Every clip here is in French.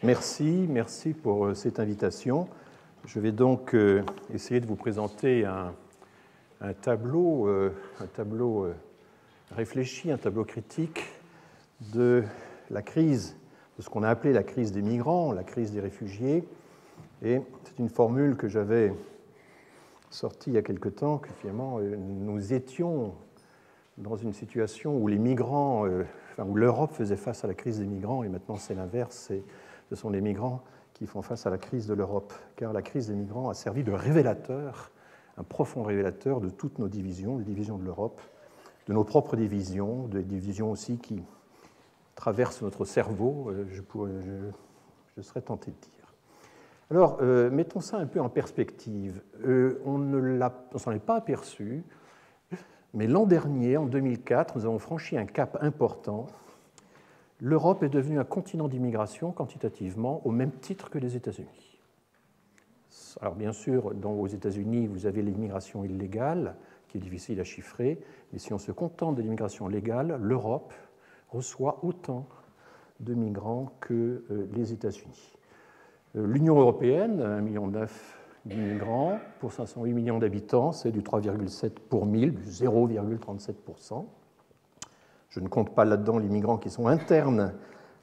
Merci pour cette invitation. Je vais donc essayer de vous présenter un tableau réfléchi, un tableau critique de la crise, de ce qu'on a appelé la crise des migrants, la crise des réfugiés. Et c'est une formule que j'avais sortie il y a quelque temps, que finalement nous étions dans une situation où les migrants, où l'Europe faisait face à la crise des migrants, et maintenant c'est l'inverse, ce sont les migrants qui font face à la crise de l'Europe, car la crise des migrants a servi de révélateur, un profond révélateur de toutes nos divisions, les divisions de l'Europe, de nos propres divisions, des divisions aussi qui traversent notre cerveau, je serais tenté de dire. Alors, mettons ça un peu en perspective. On ne s'en est pas aperçu, mais l'an dernier, en 2004, nous avons franchi un cap important. L'Europe est devenue un continent d'immigration quantitativement au même titre que les États-Unis. Alors bien sûr, aux États-Unis, vous avez l'immigration illégale, qui est difficile à chiffrer, mais si on se contente de l'immigration légale, l'Europe reçoit autant de migrants que les États-Unis. L'Union européenne, 1,9 million d'immigrants pour 508 millions d'habitants, c'est du 3,7 pour 1000, du 0,37%. Je ne compte pas là-dedans les migrants qui sont internes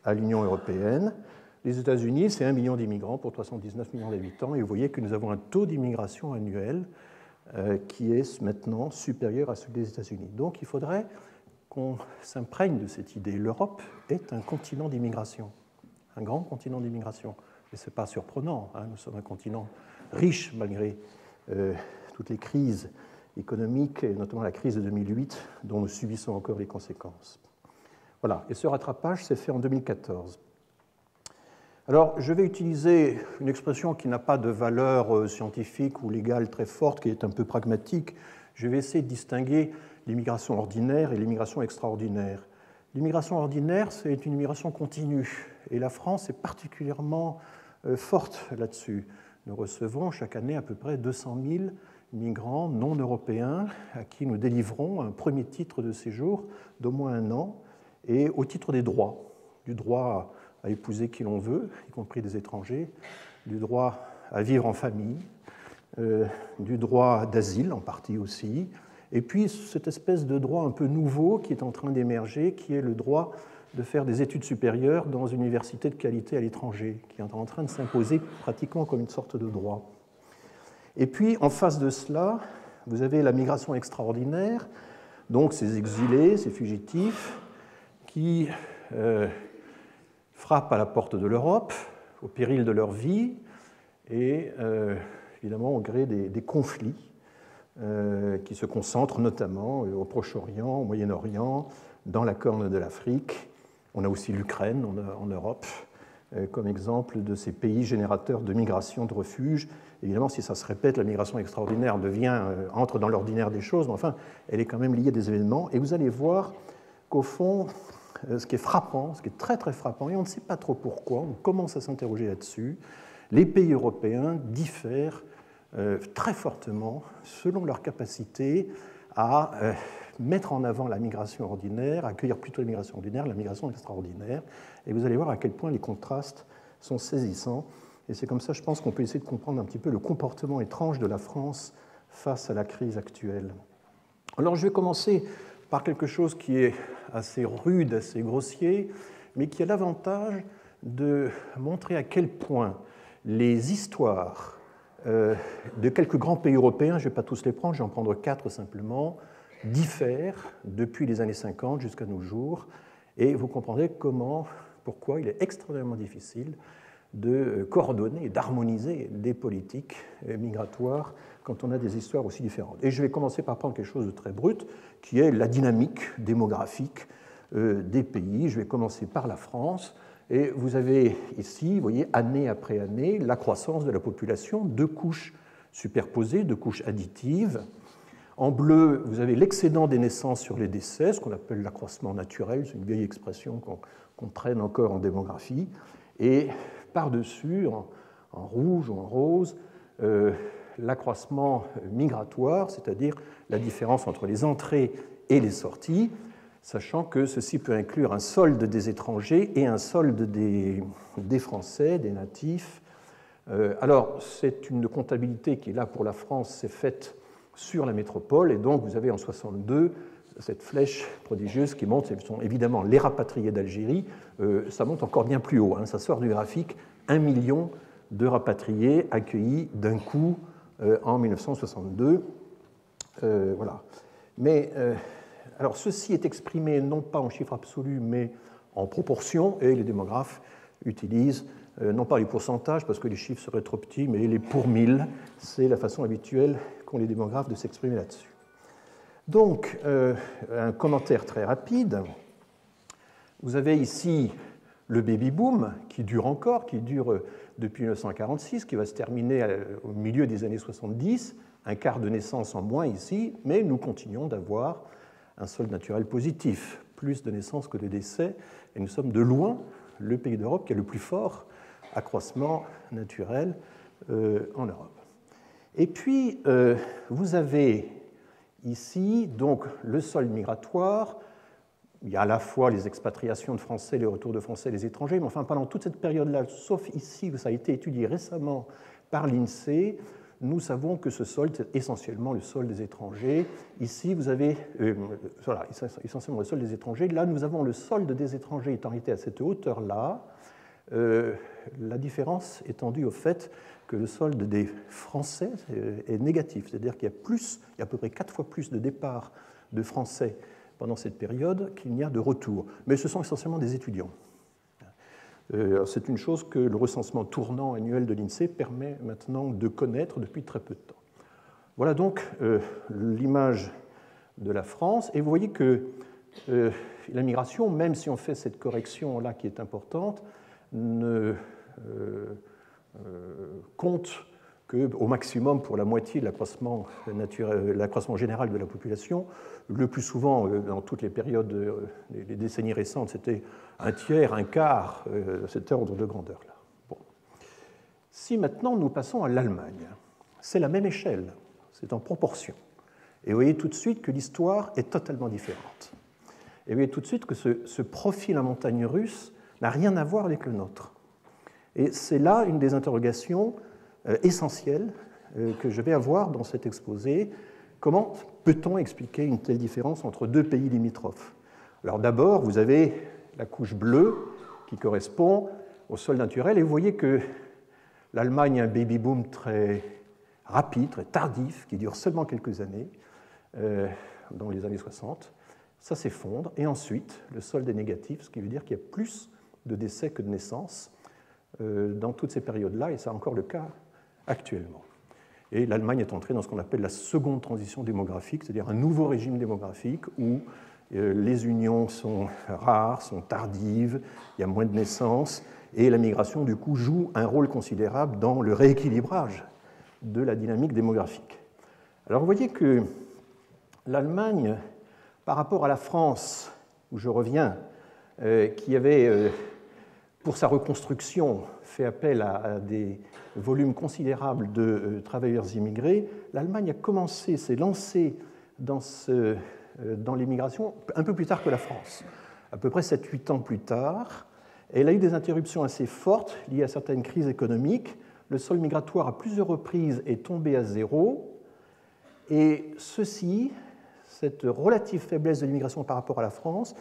à l'Union européenne. Les États-Unis, c'est 1 million d'immigrants pour 319 millions d'habitants, et vous voyez que nous avons un taux d'immigration annuel qui est maintenant supérieur à celui des États-Unis. Donc il faudrait qu'on s'imprègne de cette idée. L'Europe est un continent d'immigration, un grand continent d'immigration. Et ce n'est pas surprenant, hein, nous sommes un continent riche malgré toutes les crises économiques, et notamment la crise de 2008, dont nous subissons encore les conséquences. Voilà, et ce rattrapage s'est fait en 2014. Alors, je vais utiliser une expression qui n'a pas de valeur scientifique ou légale très forte, qui est un peu pragmatique. Je vais essayer de distinguer l'immigration ordinaire et l'immigration extraordinaire. L'immigration ordinaire, c'est une immigration continue, et la France est particulièrement forte là-dessus. Nous recevons chaque année à peu près 200 000 migrants non européens à qui nous délivrons un premier titre de séjour d'au moins 1 an, et au titre des droits, du droit à épouser qui l'on veut, y compris des étrangers, du droit à vivre en famille, du droit d'asile en partie aussi, et puis cette espèce de droit un peu nouveau qui est en train d'émerger, qui est le droit de faire des études supérieures dans une université de qualité à l'étranger, qui est en train de s'imposer pratiquement comme une sorte de droit. Et puis, en face de cela, vous avez la migration extraordinaire, donc ces exilés, ces fugitifs, qui frappent à la porte de l'Europe, au péril de leur vie, et évidemment au gré des conflits qui se concentrent notamment au Proche-Orient, au Moyen-Orient, dans la Corne de l'Afrique. On a aussi l'Ukraine en Europe comme exemple de ces pays générateurs de migration, de refuge. Évidemment, si ça se répète, la migration extraordinaire entre dans l'ordinaire des choses, mais enfin, elle est quand même liée à des événements. Et vous allez voir qu'au fond, ce qui est frappant, ce qui est très très frappant, et on ne sait pas trop pourquoi, on commence à s'interroger là-dessus, les pays européens diffèrent très fortement selon leur capacité à mettre en avant la migration ordinaire, accueillir plutôt la migration ordinaire, la migration extraordinaire. Et vous allez voir à quel point les contrastes sont saisissants. Et c'est comme ça, je pense, qu'on peut essayer de comprendre un petit peu le comportement étrange de la France face à la crise actuelle. Alors, je vais commencer par quelque chose qui est assez rude, assez grossier, mais qui a l'avantage de montrer à quel point les histoires de quelques grands pays européens, je ne vais pas tous les prendre, je vais en prendre 4 simplement, diffèrent depuis les années 50 jusqu'à nos jours, et vous comprendrez pourquoi il est extrêmement difficile de coordonner et d'harmoniser des politiques migratoires quand on a des histoires aussi différentes. Et je vais commencer par prendre quelque chose de très brut, qui est la dynamique démographique des pays. Je vais commencer par la France, et vous avez ici, vous voyez, année après année, la croissance de la population, 2 couches superposées, 2 couches additives. En bleu, vous avez l'excédent des naissances sur les décès, ce qu'on appelle l'accroissement naturel, c'est une vieille expression qu'on traîne encore en démographie. Et par-dessus, en rouge ou en rose, l'accroissement migratoire, c'est-à-dire la différence entre les entrées et les sorties. sachant que ceci peut inclure un solde des étrangers et un solde des Français, des natifs. Alors, c'est une comptabilité qui, là, pour la France, s'est faite sur la métropole, et donc vous avez en 62 cette flèche prodigieuse qui monte, ce sont évidemment les rapatriés d'Algérie, ça monte encore bien plus haut, hein, ça sort du graphique, 1 million de rapatriés accueillis d'un coup en 1962. Voilà. Mais alors ceci est exprimé non pas en chiffres absolus, mais en proportion, et les démographes utilisent non pas les pourcentages, parce que les chiffres seraient trop petits, mais les pour 1000, c'est la façon habituelle qu'ont les démographes de s'exprimer là-dessus. Donc, un commentaire très rapide. Vous avez ici le baby-boom qui dure encore, qui dure depuis 1946, qui va se terminer au milieu des années 70, un quart de naissance en moins ici, mais nous continuons d'avoir un solde naturel positif, plus de naissances que de décès, et nous sommes de loin le pays d'Europe qui a le plus fort accroissement naturel en Europe. Et puis, vous avez ici donc le solde migratoire. Il y a à la fois les expatriations de Français, les retours de Français et les étrangers, mais enfin pendant toute cette période-là, sauf ici où ça a été étudié récemment par l'INSEE, nous savons que ce solde, c'est essentiellement le solde des étrangers. Ici, vous avez voilà, essentiellement le solde des étrangers. Là, nous avons le solde des étrangers étant été à cette hauteur-là. La différence étant due au fait que le solde des Français est négatif, c'est-à-dire qu'il y a à peu près 4 fois plus de départs de Français pendant cette période qu'il n'y a de retours. Mais ce sont essentiellement des étudiants. C'est une chose que le recensement tournant annuel de l'INSEE permet maintenant de connaître depuis très peu de temps. Voilà donc l'image de la France, et vous voyez que la migration, même si on fait cette correction-là qui est importante, ne compte qu'au maximum pour la moitié de l'accroissement général de la population. Le plus souvent, dans toutes les périodes, les décennies récentes, c'était un tiers, un quart, cet ordre de grandeur-là. Bon. Si maintenant nous passons à l'Allemagne, c'est la même échelle, c'est en proportion. Et vous voyez tout de suite que l'histoire est totalement différente. Et vous voyez tout de suite que ce profil en montagne russe n'a rien à voir avec le nôtre. Et c'est là une des interrogations essentielles que je vais avoir dans cet exposé. Comment peut-on expliquer une telle différence entre deux pays limitrophes? Alors d'abord, vous avez la couche bleue qui correspond au sol naturel, et vous voyez que l'Allemagne a un baby-boom très rapide, très tardif, qui dure seulement quelques années, dans les années 60. Ça s'effondre, et ensuite, le solde est négatif, ce qui veut dire qu'il y a plus de décès que de naissances dans toutes ces périodes-là, et c'est encore le cas actuellement. Et l'Allemagne est entrée dans ce qu'on appelle la seconde transition démographique, c'est-à-dire un nouveau régime démographique où les unions sont rares, sont tardives, il y a moins de naissances, et la migration, du coup, joue un rôle considérable dans le rééquilibrage de la dynamique démographique. Alors, vous voyez que l'Allemagne, par rapport à la France, où je reviens, qui avait, pour sa reconstruction, fait appel à des volumes considérables de travailleurs immigrés, l'Allemagne a commencé, s'est lancée dans l'immigration un peu plus tard que la France, à peu près 7-8 ans plus tard. Elle a eu des interruptions assez fortes liées à certaines crises économiques. Le solde migratoire, à plusieurs reprises, est tombé à zéro. Et cette relative faiblesse de l'immigration par rapport à la France,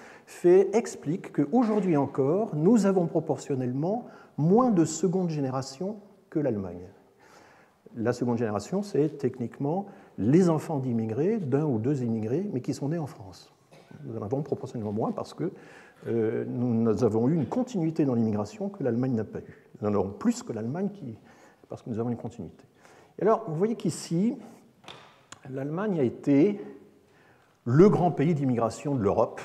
explique qu'aujourd'hui encore, nous avons proportionnellement moins de seconde génération que l'Allemagne. La seconde génération, c'est techniquement les enfants d'immigrés, d'un ou deux immigrés, mais qui sont nés en France. Nous en avons proportionnellement moins parce que nous avons eu une continuité dans l'immigration que l'Allemagne n'a pas eue. Nous en avons plus que l'Allemagne parce que nous avons une continuité. Et alors, vous voyez qu'ici, l'Allemagne a été le grand pays d'immigration de l'Europe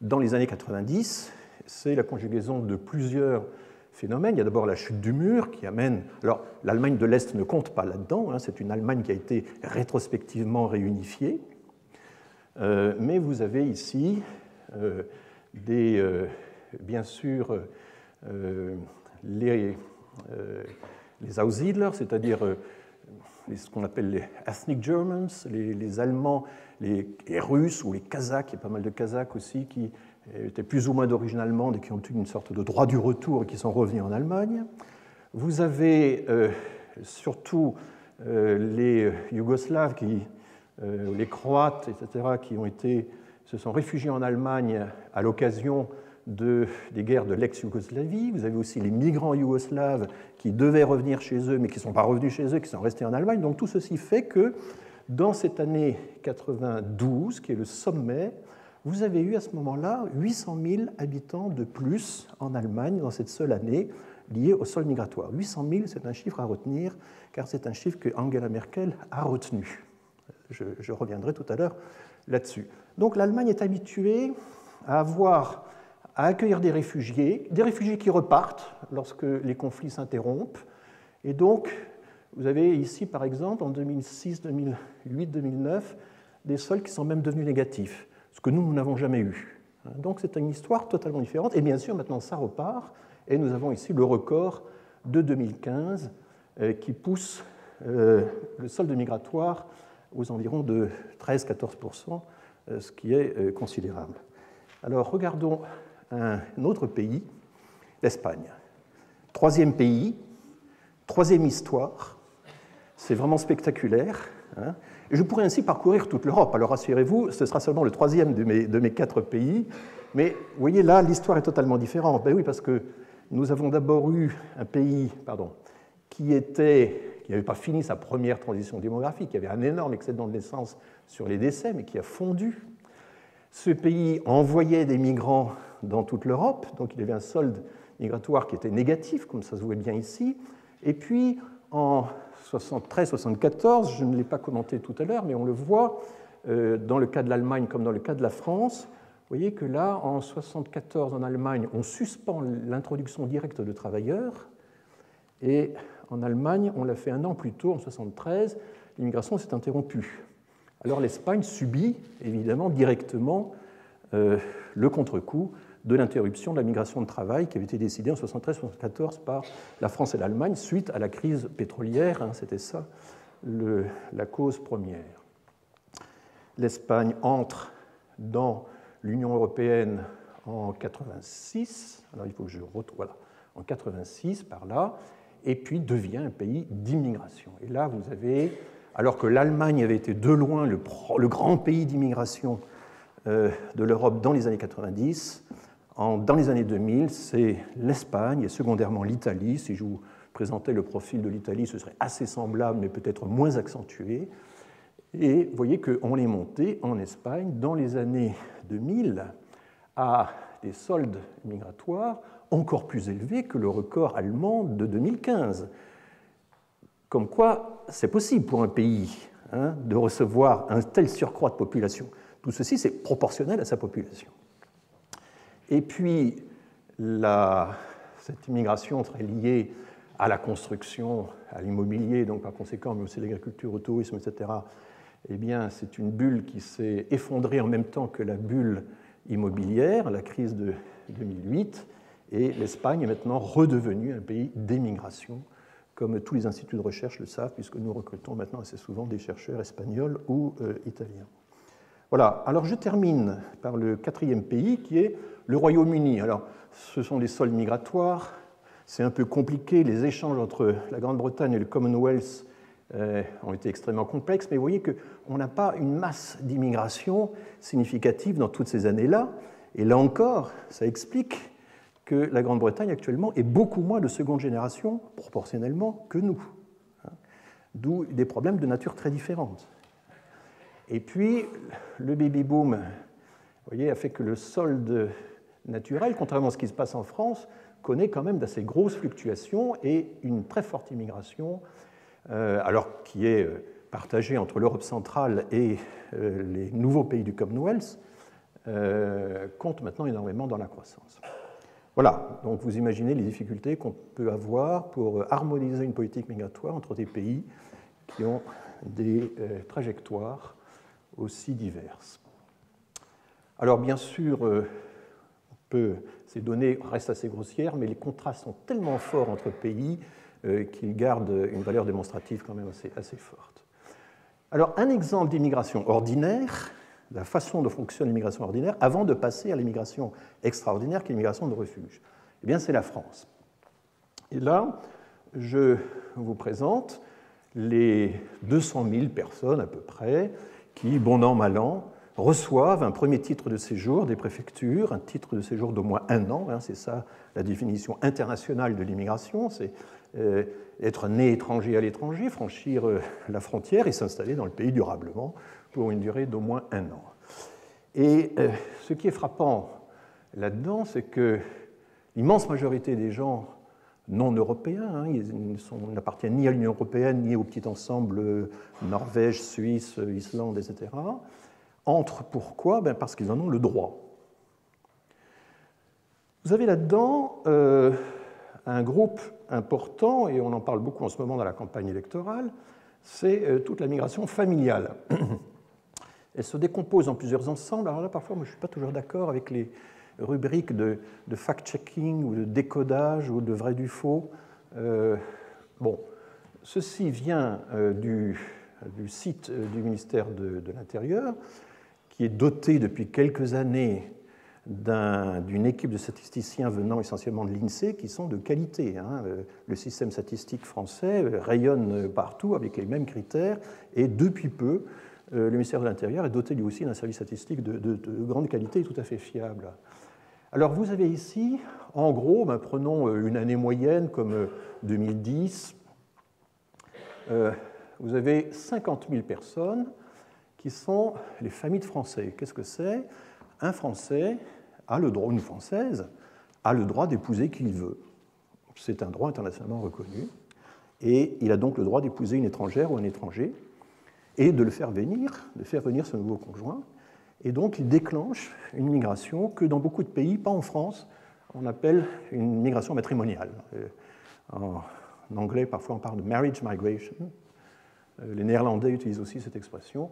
dans les années 90. C'est la conjugaison de plusieurs phénomènes. Il y a d'abord la chute du mur qui amène... Alors, l'Allemagne de l'Est ne compte pas là-dedans, hein, c'est une Allemagne qui a été rétrospectivement réunifiée. Mais vous avez ici bien sûr les Aussiedler, c'est-à-dire ce qu'on appelle les ethnic Germans, les Allemands, les Russes ou les Kazakhs, il y a pas mal de Kazakhs aussi qui étaient plus ou moins d'origine allemande et qui ont eu une sorte de droit du retour et qui sont revenus en Allemagne. Vous avez surtout les Yougoslaves, les Croates, etc., qui se sont réfugiés en Allemagne à l'occasion des guerres de l'ex-Yougoslavie. Vous avez aussi les migrants yougoslaves qui devaient revenir chez eux, mais qui ne sont pas revenus chez eux, qui sont restés en Allemagne. Donc tout ceci fait que dans cette année 92, qui est le sommet, vous avez eu à ce moment-là 800 000 habitants de plus en Allemagne dans cette seule année liée au sol migratoire. 800 000, c'est un chiffre à retenir, car c'est un chiffre que Angela Merkel a retenu. Je reviendrai tout à l'heure là-dessus. Donc l'Allemagne est habituée à accueillir des réfugiés qui repartent lorsque les conflits s'interrompent. Et donc, vous avez ici, par exemple, en 2006, 2008, 2009, des sols qui sont même devenus négatifs, ce que nous n'avons jamais eu. Donc c'est une histoire totalement différente. Et bien sûr, maintenant, ça repart. Et nous avons ici le record de 2015 qui pousse le solde migratoire aux environs de 13-14%, ce qui est considérable. Alors, regardons un autre pays, l'Espagne. Troisième pays, troisième histoire. C'est vraiment spectaculaire. Et je pourrais ainsi parcourir toute l'Europe. Alors, rassurez-vous, ce sera seulement le troisième de mes 4 pays. Mais vous voyez, là, l'histoire est totalement différente. Ben oui, parce que nous avons d'abord eu un pays qui n'avait pas fini sa première transition démographique, qui avait un énorme excédent de naissance sur les décès, mais qui a fondu. Ce pays envoyait des migrants dans toute l'Europe, donc il y avait un solde migratoire qui était négatif, comme ça se voit bien ici. Et puis, en 73-74, je ne l'ai pas commenté tout à l'heure, mais on le voit dans le cas de l'Allemagne comme dans le cas de la France. Vous voyez que là, en 1974, en Allemagne, on suspend l'introduction directe de travailleurs, et en Allemagne, on l'a fait un an plus tôt, en 1973, l'immigration s'est interrompue. Alors l'Espagne subit évidemment directement le contre-coup de l'interruption de la migration de travail qui avait été décidée en 1973-1974 par la France et l'Allemagne suite à la crise pétrolière. C'était ça la cause première. L'Espagne entre dans l'Union européenne en 1986. Alors il faut que je retrouve, voilà, en 1986 par là, et puis devient un pays d'immigration. Et là, vous avez, alors que l'Allemagne avait été de loin le grand pays d'immigration de l'Europe dans les années 90, dans les années 2000, c'est l'Espagne et secondairement l'Italie. Si je vous présentais le profil de l'Italie, ce serait assez semblable, mais peut-être moins accentué. Et vous voyez qu'on est monté en Espagne dans les années 2000 à des soldes migratoires encore plus élevés que le record allemand de 2015. Comme quoi, c'est possible pour un pays de recevoir un tel surcroît de population. Tout ceci, c'est proportionnel à sa population. Et puis, cette immigration serait liée à la construction, à l'immobilier, donc par conséquent, mais aussi à l'agriculture, au tourisme, etc. Eh bien, c'est une bulle qui s'est effondrée en même temps que la bulle immobilière, la crise de 2008, et l'Espagne est maintenant redevenue un pays d'émigration, comme tous les instituts de recherche le savent, puisque nous recrutons maintenant assez souvent des chercheurs espagnols ou italiens. Voilà, alors je termine par le 4e pays, qui est le Royaume-Uni. Alors, ce sont des soldes migratoires, c'est un peu compliqué, les échanges entre la Grande-Bretagne et le Commonwealth ont été extrêmement complexes, mais vous voyez qu'on n'a pas une masse d'immigration significative dans toutes ces années-là, et là encore, ça explique que la Grande-Bretagne actuellement est beaucoup moins de seconde génération, proportionnellement, que nous. D'où des problèmes de nature très différente. Et puis, le baby-boom, vous voyez, a fait que le solde naturel, contrairement à ce qui se passe en France, connaît quand même d'assez grosses fluctuations et une très forte immigration, alors qui est partagée entre l'Europe centrale et les nouveaux pays du Commonwealth, compte maintenant énormément dans la croissance. Voilà, donc vous imaginez les difficultés qu'on peut avoir pour harmoniser une politique migratoire entre des pays qui ont des trajectoires aussi diverses. Alors bien sûr, ces données restent assez grossières, mais les contrastes sont tellement forts entre pays qu'il garde une valeur démonstrative quand même assez forte. Alors, un exemple d'immigration ordinaire, la façon dont fonctionne l'immigration ordinaire, avant de passer à l'immigration extraordinaire, qui est l'immigration de refuge, eh bien, c'est la France. Et là, je vous présente les 200 000 personnes à peu près qui, bon an, mal an, reçoivent un premier titre de séjour des préfectures, un titre de séjour d'au moins 1 an, hein, c'est ça la définition internationale de l'immigration, c'est être né étranger à l'étranger, franchir la frontière et s'installer dans le pays durablement pour une durée d'au moins 1 an. Et ce qui est frappant là-dedans, c'est que l'immense majorité des gens non européens, hein, ils n'appartiennent ni à l'Union européenne, ni au petit ensemble Norvège, Suisse, Islande, etc., entrent pourquoi? Parce qu'ils en ont le droit. Vous avez là-dedans un groupe important, et on en parle beaucoup en ce moment dans la campagne électorale, c'est toute la migration familiale. Elle se décompose en plusieurs ensembles. Alors là, parfois, moi, je ne suis pas toujours d'accord avec les rubriques de fact-checking ou de décodage ou de vrai du faux. Bon, ceci vient du site du ministère de l'Intérieur, qui est doté depuis quelques années d'une équipe de statisticiens venant essentiellement de l'INSEE qui sont de qualité. Hein. Le système statistique français rayonne partout avec les mêmes critères et depuis peu, le ministère de l'Intérieur est doté lui aussi d'un service statistique de grande qualité et tout à fait fiable. Alors vous avez ici, en gros, prenons une année moyenne comme 2010, vous avez 50 000 personnes qui sont les familles de Français. Qu'est-ce que c'est? Un Français a le droit, une Française a le droit d'épouser qui il veut. C'est un droit internationalement reconnu. Et il a donc le droit d'épouser une étrangère ou un étranger et de faire venir ce nouveau conjoint. Et donc il déclenche une migration que dans beaucoup de pays, pas en France, on appelle une migration matrimoniale. En anglais, parfois on parle de marriage migration. Les Néerlandais utilisent aussi cette expression.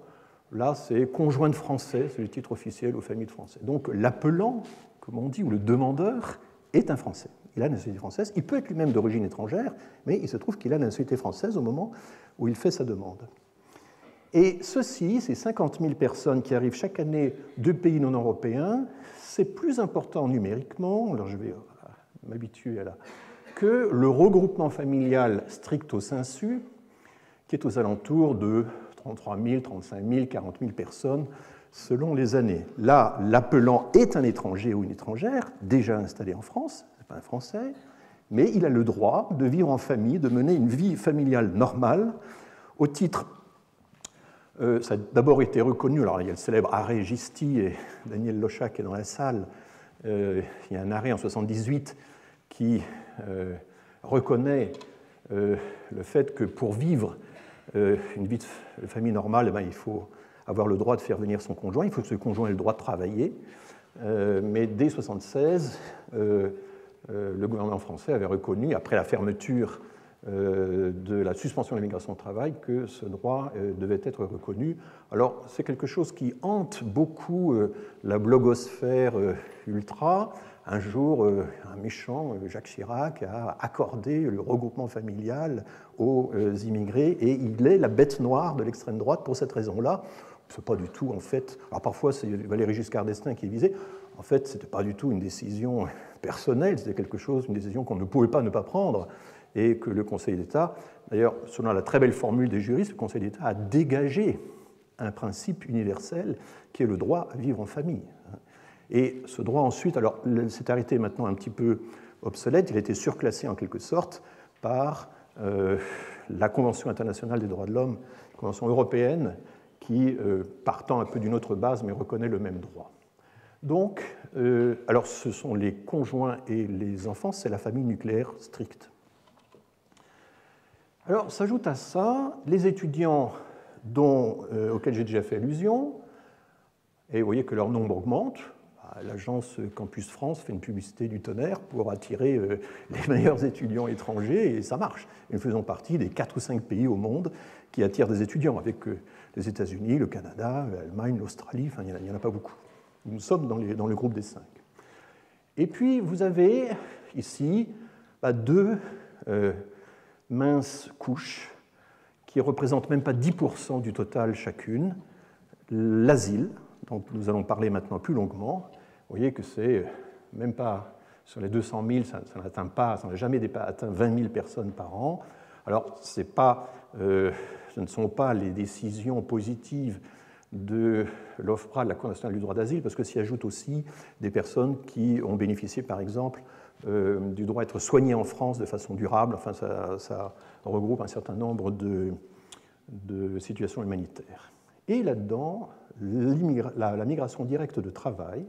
Là, c'est conjoint de français, c'est le titre officiel aux familles de français. Donc l'appelant, comme on dit, ou le demandeur, est un Français. Il a la nationalité française. Il peut être lui-même d'origine étrangère, mais il se trouve qu'il a la nationalité française au moment où il fait sa demande. Et ceci, ces 50 000 personnes qui arrivent chaque année de pays non européens, c'est plus important numériquement, alors je vais m'habituer à que le regroupement familial stricto sensu, qui est aux alentours de 33 000, 35 000, 40 000 personnes selon les années. Là, l'appelant est un étranger ou une étrangère, déjà installé en France, ce n'est pas un Français, mais il a le droit de vivre en famille, de mener une vie familiale normale, au titre, ça a d'abord été reconnu, alors il y a le célèbre arrêt Gisti, et Daniel Lochac est dans la salle, il y a un arrêt en 1978 qui reconnaît le fait que pour vivre une vie de famille normale, il faut avoir le droit de faire venir son conjoint, il faut que ce conjoint ait le droit de travailler. Mais dès 1976, le gouvernement français avait reconnu, après la fermeture de la suspension de l'immigration au travail, que ce droit devait être reconnu. Alors, c'est quelque chose qui hante beaucoup la blogosphère ultra. Un jour, un méchant, Jacques Chirac, a accordé le regroupement familial aux immigrés et il est la bête noire de l'extrême droite pour cette raison-là. C'est pas du tout, en fait. Alors parfois, c'est Valéry Giscard d'Estaing qui est visé. En fait, ce n'était pas du tout une décision personnelle, c'était quelque chose, une décision qu'on ne pouvait pas ne pas prendre et que le Conseil d'État, d'ailleurs, selon la très belle formule des juristes, le Conseil d'État a dégagé un principe universel qui est le droit à vivre en famille. Et ce droit ensuite, alors cet arrêté est maintenant un petit peu obsolète, il a été surclassé en quelque sorte par la Convention internationale des droits de l'homme, la Convention européenne, qui, partant un peu d'une autre base, mais reconnaît le même droit. Donc, alors ce sont les conjoints et les enfants, c'est la famille nucléaire stricte. Alors, s'ajoute à ça les étudiants auxquels j'ai déjà fait allusion, et vous voyez que leur nombre augmente. L'agence Campus France fait une publicité du tonnerre pour attirer les meilleurs étudiants étrangers, et ça marche. Nous faisons partie des 4 ou 5 pays au monde qui attirent des étudiants, avec les États-Unis, le Canada, l'Allemagne, l'Australie, enfin, il n'y en a pas beaucoup. Nous sommes dans le groupe des 5. Et puis, vous avez ici deux minces couches qui ne représentent même pas 10% du total chacune. L'asile, dont nous allons parler maintenant plus longuement, vous voyez que c'est même pas sur les 200 000, ça n'atteint pas, ça n'a jamais atteint 20 000 personnes par an. Alors, ce ne sont pas les décisions positives de l'OFPRA, de la Cour nationale du droit d'asile, parce que s'y ajoutent aussi des personnes qui ont bénéficié, par exemple, du droit à être soignées en France de façon durable. Enfin, ça regroupe un certain nombre de situations humanitaires. Et là-dedans, la migration directe de travail,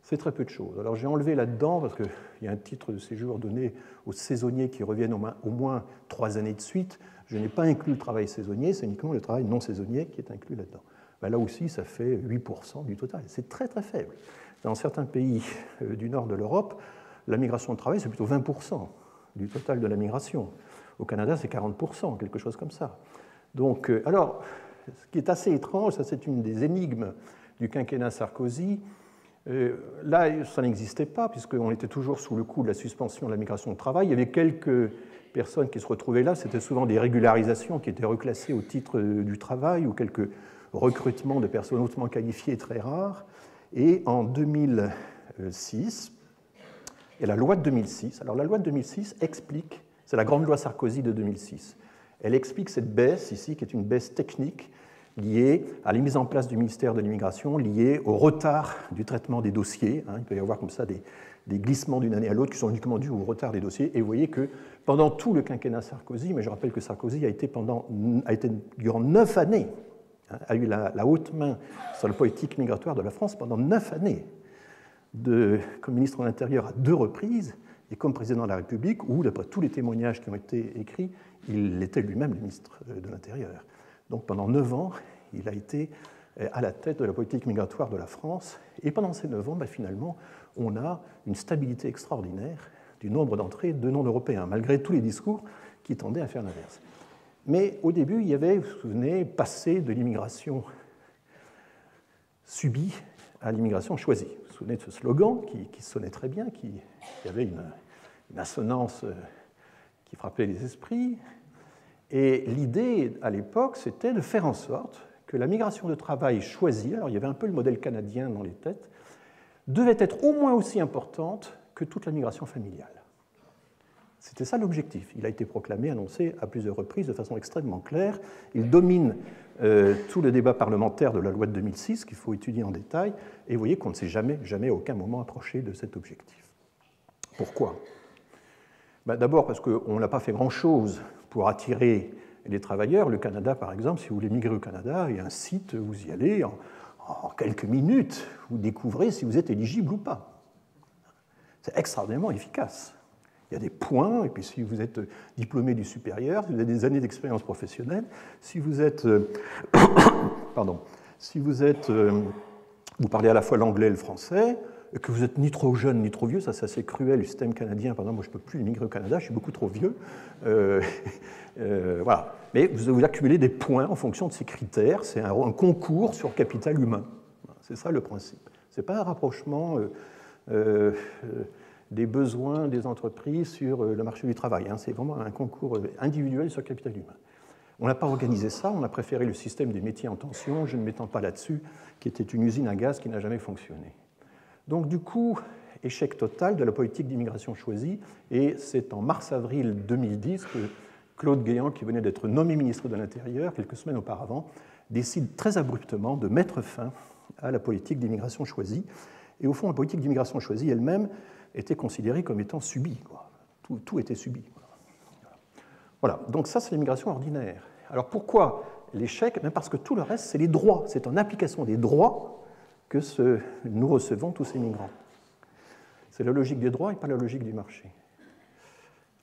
c'est très peu de choses. Alors j'ai enlevé là-dedans, parce qu'il y a un titre de séjour donné aux saisonniers qui reviennent au moins 3 années de suite. Je n'ai pas inclus le travail saisonnier, c'est uniquement le travail non saisonnier qui est inclus là-dedans. Ben là aussi, ça fait 8% du total. C'est très très faible. Dans certains pays du nord de l'Europe, la migration de travail, c'est plutôt 20% du total de la migration. Au Canada, c'est 40%, quelque chose comme ça. Donc, alors, ce qui est assez étrange, ça c'est une des énigmes du quinquennat Sarkozy. Là, ça n'existait pas, puisqu'on était toujours sous le coup de la suspension de la migration de travail. Il y avait quelques personnes qui se retrouvaient là, c'était souvent des régularisations qui étaient reclassées au titre du travail, ou quelques recrutements de personnes hautement qualifiées très rares. Et en 2006, et la loi de 2006, alors la loi de 2006 explique, c'est la grande loi Sarkozy de 2006, elle explique cette baisse ici, qui est une baisse technique liée à la mise en place du ministère de l'Immigration, liée au retard du traitement des dossiers. Il peut y avoir comme ça des glissements d'une année à l'autre qui sont uniquement dus au retard des dossiers. Et vous voyez que pendant tout le quinquennat Sarkozy, mais je rappelle que Sarkozy a été durant 9 années, a eu la haute main sur la politique migratoire de la France pendant 9 années, comme ministre de l'Intérieur à 2 reprises, et comme président de la République, où, d'après tous les témoignages qui ont été écrits, il était lui-même le ministre de l'Intérieur. Donc pendant 9 ans, il a été à la tête de la politique migratoire de la France. Et pendant ces 9 ans, finalement, on a une stabilité extraordinaire du nombre d'entrées de non-européens, malgré tous les discours qui tendaient à faire l'inverse. Mais au début, il y avait, vous vous souvenez, passé de l'immigration subie à l'immigration choisie. Vous vous souvenez de ce slogan qui sonnait très bien, qui avait une assonance qui frappait les esprits. Et l'idée, à l'époque, c'était de faire en sorte que la migration de travail choisie, alors il y avait un peu le modèle canadien dans les têtes, devait être au moins aussi importante que toute la migration familiale. C'était ça l'objectif. Il a été proclamé, annoncé à plusieurs reprises de façon extrêmement claire. Il domine tout le débat parlementaire de la loi de 2006, qu'il faut étudier en détail, et vous voyez qu'on ne s'est jamais à aucun moment approché de cet objectif. Pourquoi ? D'abord parce qu'on n'a pas fait grand-chose pour attirer les travailleurs. Le Canada, par exemple, si vous voulez migrer au Canada, il y a un site, vous y allez, en quelques minutes, vous découvrez si vous êtes éligible ou pas. C'est extraordinairement efficace. Il y a des points, et puis si vous êtes diplômé du supérieur, si vous avez des années d'expérience professionnelle, si vous êtes... vous parlez à la fois l'anglais et le français, et que vous n'êtes ni trop jeune ni trop vieux, ça c'est assez cruel, le système canadien, par exemple, moi je ne peux plus immigrer au Canada, je suis beaucoup trop vieux. Voilà. Mais vous accumulez des points en fonction de ces critères, c'est un concours sur capital humain. C'est ça le principe. Ce n'est pas un rapprochement des besoins des entreprises sur le marché du travail, c'est vraiment un concours individuel sur capital humain. On n'a pas organisé ça, on a préféré le système des métiers en tension, je ne m'étends pas là-dessus, qui était une usine à gaz qui n'a jamais fonctionné. Donc du coup, échec total de la politique d'immigration choisie, et c'est en mars-avril 2010 que Claude Guéant, qui venait d'être nommé ministre de l'Intérieur quelques semaines auparavant, décide très abruptement de mettre fin à la politique d'immigration choisie. Et au fond, la politique d'immigration choisie elle-même était considérée comme étant subie. Tout était subi. Voilà, donc ça c'est l'immigration ordinaire. Alors pourquoi l'échec ? Parce que tout le reste, c'est les droits. C'est en application des droits que nous recevons tous ces migrants. C'est la logique des droits et pas la logique du marché.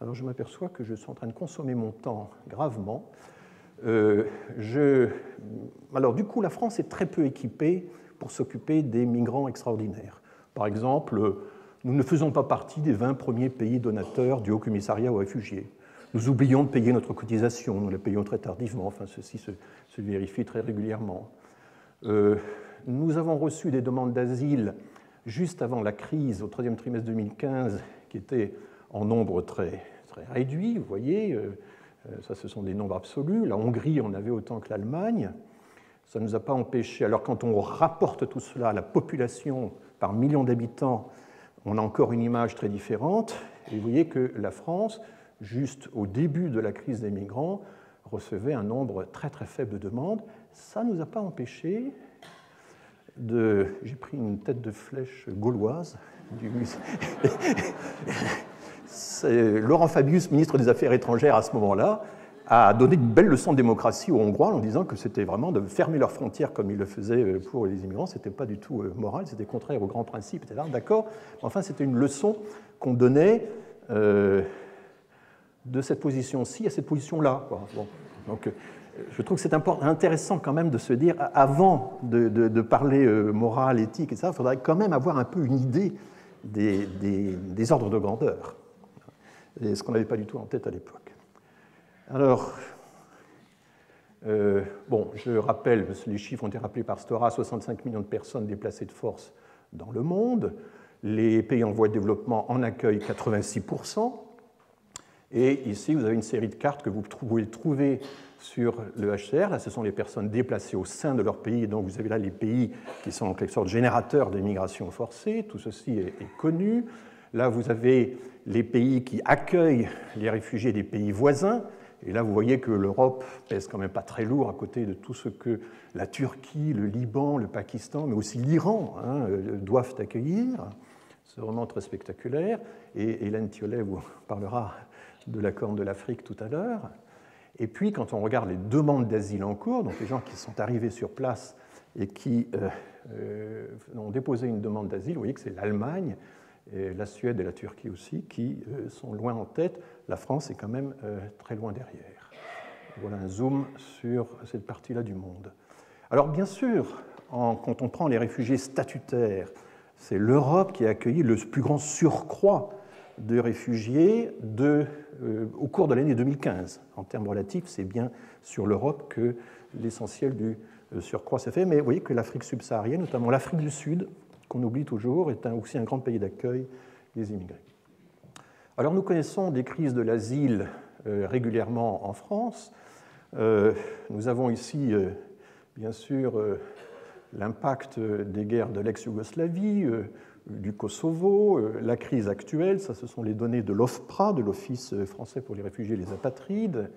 Alors je m'aperçois que je suis en train de consommer mon temps gravement. Alors du coup, la France est très peu équipée pour s'occuper des migrants extraordinaires. Par exemple, nous ne faisons pas partie des 20 premiers pays donateurs du Haut-Commissariat aux réfugiés. Nous oublions de payer notre cotisation, nous la payons très tardivement, enfin ceci se vérifie très régulièrement. Nous avons reçu des demandes d'asile juste avant la crise, au troisième trimestre 2015, qui étaient en nombre très très réduit, vous voyez, ça ce sont des nombres absolus. La Hongrie en avait autant que l'Allemagne. Ça ne nous a pas empêché, alors quand on rapporte tout cela à la population par million d'habitants, on a encore une image très différente. Et vous voyez que la France, juste au début de la crise des migrants, recevait un nombre très très faible de demandes. Ça ne nous a pas empêché de... J'ai pris une tête de flèche gauloise du musée. Laurent Fabius, ministre des Affaires étrangères à ce moment-là, a donné une belle leçon de démocratie aux Hongrois en disant que c'était vraiment de fermer leurs frontières comme ils le faisaient pour les immigrants. Ce n'était pas du tout moral, c'était contraire aux grands principes, etc. D'accord. Enfin, c'était une leçon qu'on donnait de cette position-ci à cette position-là. Bon. Donc, je trouve que c'est intéressant quand même de se dire, avant de parler morale, éthique, etc., il faudrait quand même avoir un peu une idée des ordres de grandeur, et ce qu'on n'avait pas du tout en tête à l'époque. Alors, je rappelle, les chiffres ont été rappelés par Stora, 65 millions de personnes déplacées de force dans le monde. Les pays en voie de développement en accueillent 86%. Et ici, vous avez une série de cartes que vous pouvez trouver sur le HCR. Là, ce sont les personnes déplacées au sein de leur pays. Et donc, vous avez là les pays qui sont en quelque sorte générateurs des migrations forcées. Tout ceci est connu. Là, vous avez les pays qui accueillent les réfugiés des pays voisins. Et là, vous voyez que l'Europe pèse quand même pas très lourd à côté de tout ce que la Turquie, le Liban, le Pakistan, mais aussi l'Iran doivent accueillir. C'est vraiment très spectaculaire. Et Hélène Thiollet vous parlera de la Corne de l'Afrique tout à l'heure. Et puis, quand on regarde les demandes d'asile en cours, donc les gens qui sont arrivés sur place et qui ont déposé une demande d'asile, vous voyez que c'est l'Allemagne, et la Suède et la Turquie aussi, qui sont loin en tête. La France est quand même très loin derrière. Voilà un zoom sur cette partie-là du monde. Alors bien sûr, quand on prend les réfugiés statutaires, c'est l'Europe qui a accueilli le plus grand surcroît de réfugiés au cours de l'année 2015. En termes relatifs, c'est bien sur l'Europe que l'essentiel du surcroît s'est fait. Mais vous voyez que l'Afrique subsaharienne, notamment l'Afrique du Sud, qu'on oublie toujours, est aussi un grand pays d'accueil des immigrés. Alors nous connaissons des crises de l'asile régulièrement en France. Nous avons ici, bien sûr, l'impact des guerres de l'ex-Yougoslavie, du Kosovo, la crise actuelle, ça ce sont les données de l'OFPRA, de l'Office français pour les réfugiés et les apatrides.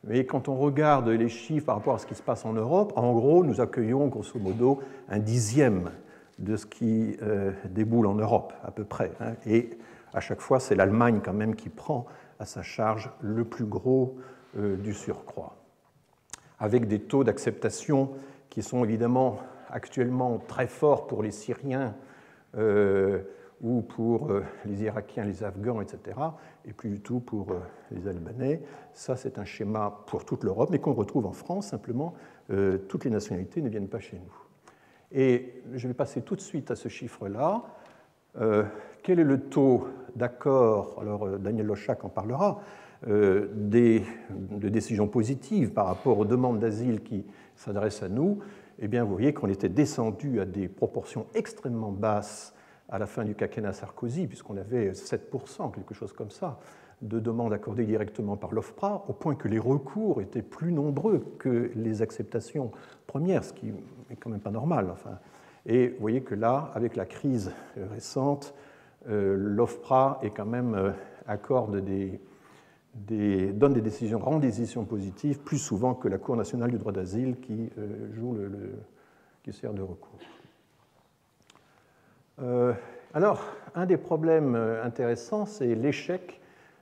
Mais quand on regarde les chiffres par rapport à ce qui se passe en Europe, en gros, nous accueillons grosso modo un dixième de ce qui déboule en Europe, à peu près. Et à chaque fois, c'est l'Allemagne quand même qui prend à sa charge le plus gros du surcroît, avec des taux d'acceptation qui sont évidemment actuellement très forts pour les Syriens ou pour les Irakiens, les Afghans, etc., et plus du tout pour les Albanais. Ça, c'est un schéma pour toute l'Europe, mais qu'on retrouve en France. Simplement, toutes les nationalités ne viennent pas chez nous. Et je vais passer tout de suite à ce chiffre-là. Quel est le taux d'accord, alors Daniel Lochac en parlera, de décisions positives par rapport aux demandes d'asile qui s'adressent à nous? Eh bien, vous voyez qu'on était descendu à des proportions extrêmement basses à la fin du quinquennat Sarkozy, puisqu'on avait 7%, quelque chose comme ça, de demandes accordées directement par l'OFPRA, au point que les recours étaient plus nombreux que les acceptations premières, ce qui n'est quand même pas normal. Enfin. Et vous voyez que là, avec la crise récente, l'OFPRA est quand même accorde donne des décisions, rend des décisions positives plus souvent que la Cour nationale du droit d'asile qui qui sert de recours. Alors, un des problèmes intéressants, c'est l'échec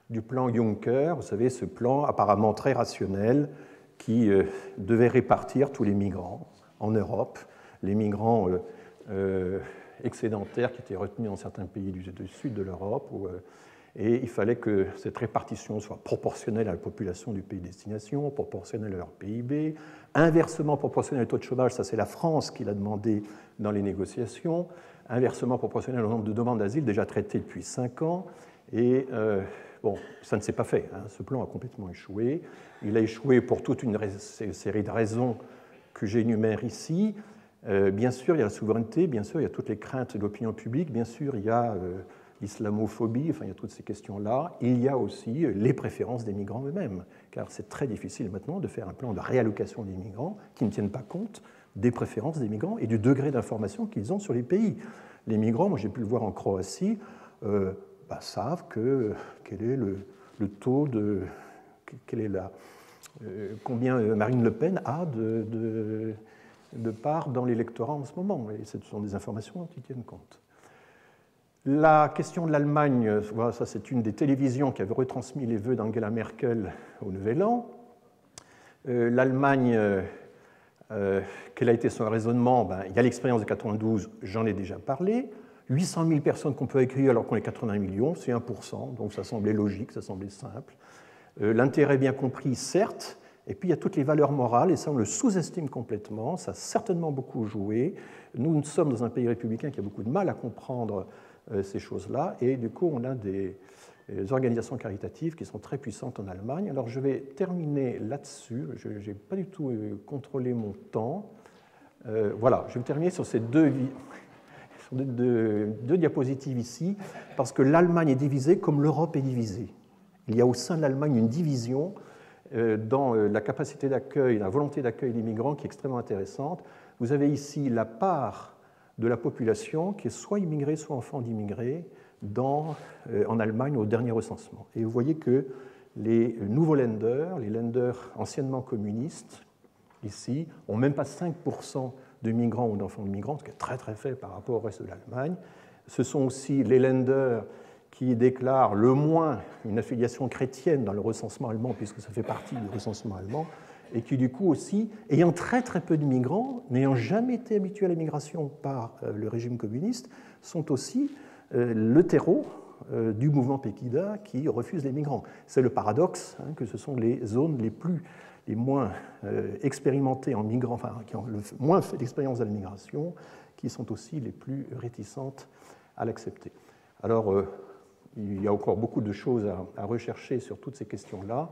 du plan Juncker. Vous savez, ce plan apparemment très rationnel qui devait répartir tous les migrants en Europe, les migrants excédentaires qui étaient retenus dans certains pays du sud de l'Europe, et il fallait que cette répartition soit proportionnelle à la population du pays de destination, proportionnelle à leur PIB, inversement proportionnelle au taux de chômage, ça c'est la France qui l'a demandé dans les négociations, inversement proportionnelle au nombre de demandes d'asile déjà traitées depuis 5 ans, et bon, ça ne s'est pas fait, hein. Ce plan a complètement échoué. Il a échoué pour toute une série de raisons que j'énumère ici. Bien sûr, il y a la souveraineté, bien sûr, il y a toutes les craintes de l'opinion publique, bien sûr, il y a l'islamophobie, enfin il y a toutes ces questions-là. Il y a aussi les préférences des migrants eux-mêmes, car c'est très difficile maintenant de faire un plan de réallocation des migrants qui ne tienne pas compte des préférences des migrants et du degré d'information qu'ils ont sur les pays. Les migrants, moi j'ai pu le voir en Croatie, savent quel est le taux de... combien Marine Le Pen a de part dans l'électorat en ce moment. Et ce sont des informations dont ils tiennent compte. La question de l'Allemagne, voilà, ça c'est une des télévisions qui avait retransmis les vœux d'Angela Merkel au Nouvel An. L'Allemagne, quel a été son raisonnement? Il y a l'expérience de 92, j'en ai déjà parlé. 800 000 personnes qu'on peut accueillir alors qu'on est 80 millions, c'est 1%, donc ça semblait logique, ça semblait simple. L'intérêt bien compris, certes, et puis il y a toutes les valeurs morales, et ça on le sous-estime complètement, ça a certainement beaucoup joué. Nous sommes dans un pays républicain qui a beaucoup de mal à comprendre ces choses-là, et du coup on a des organisations caritatives qui sont très puissantes en Allemagne. Alors je vais terminer là-dessus, je n'ai pas du tout contrôlé mon temps. Voilà, je vais terminer sur ces deux diapositives ici, parce que l'Allemagne est divisée comme l'Europe est divisée. Il y a au sein de l'Allemagne une division dans la capacité d'accueil, la volonté d'accueil des migrants qui est extrêmement intéressante. Vous avez ici la part de la population qui est soit immigrée, soit enfant d'immigrés en Allemagne au dernier recensement. Et vous voyez que les nouveaux Länder, les Länder anciennement communistes, ici, n'ont même pas 5% de migrants ou d'enfants de migrants, ce qui est très très faible par rapport au reste de l'Allemagne. Ce sont aussi les Länder qui déclarent le moins une affiliation chrétienne dans le recensement allemand, puisque ça fait partie du recensement allemand, et qui du coup aussi, ayant très très peu de migrants, n'ayant jamais été habitués à l'immigration par le régime communiste, sont aussi le terreau du mouvement Pegida qui refuse les migrants. C'est le paradoxe que ce sont les zones les moins expérimentées en migrants, enfin qui ont le moins fait d'expérience de la migration, qui sont aussi les plus réticentes à l'accepter. Alors, il y a encore beaucoup de choses à rechercher sur toutes ces questions-là.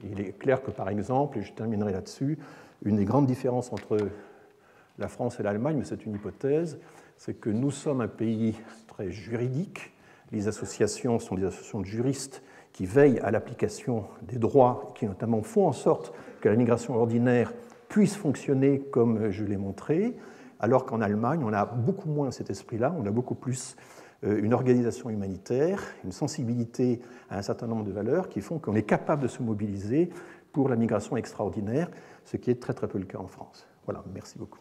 Il est clair que, par exemple, et je terminerai là-dessus, une des grandes différences entre la France et l'Allemagne, mais c'est une hypothèse, c'est que nous sommes un pays très juridique. Les associations sont des associations de juristes qui veillent à l'application des droits, qui notamment font en sorte que la migration ordinaire puisse fonctionner comme je l'ai montré, alors qu'en Allemagne, on a beaucoup moins cet esprit-là, on a beaucoup plus une organisation humanitaire, une sensibilité à un certain nombre de valeurs qui font qu'on est capable de se mobiliser pour la migration extraordinaire, ce qui est très très peu le cas en France. Voilà, merci beaucoup.